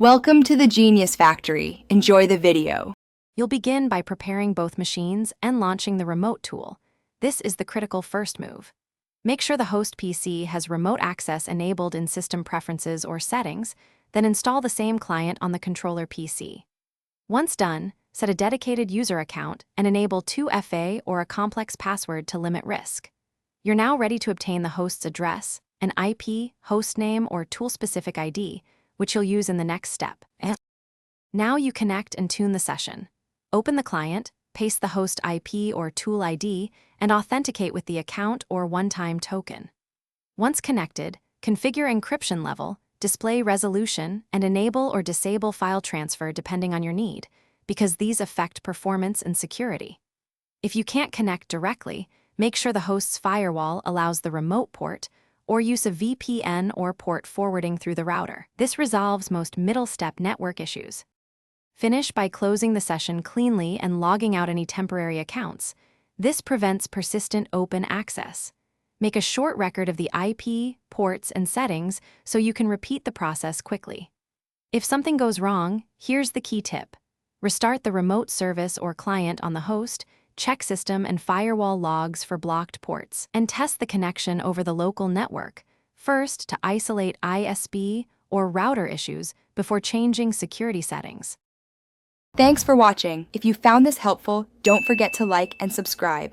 Welcome to the Genius Factory. Enjoy the video. You'll begin by preparing both machines and launching the remote tool. This is the critical first move. Make sure the host PC has remote access enabled in System Preferences or Settings, then install the same client on the controller PC. Once done, set a dedicated user account and enable 2FA or a complex password to limit risk. You're now ready to obtain the host's address, an IP, hostname, or tool-specific ID, which you'll use in the next step. Now you connect and tune the session. Open the client, paste the host IP or tool ID, and authenticate with the account or one-time token. Once connected, configure encryption level, display resolution, and enable or disable file transfer depending on your need, because these affect performance and security. If you can't connect directly, make sure the host's firewall allows the remote port, or use a VPN or port forwarding through the router. This resolves most middle-step network issues. Finish by closing the session cleanly and logging out any temporary accounts. This prevents persistent open access. Make a short record of the IP, ports, and settings so you can repeat the process quickly. If something goes wrong, here's the key tip. Restart the remote service or client on the host, check system and firewall logs for blocked ports, and test the connection over the local network, first to isolate ISP or router issues before changing security settings. Thanks for watching. If you found this helpful, don't forget to like and subscribe.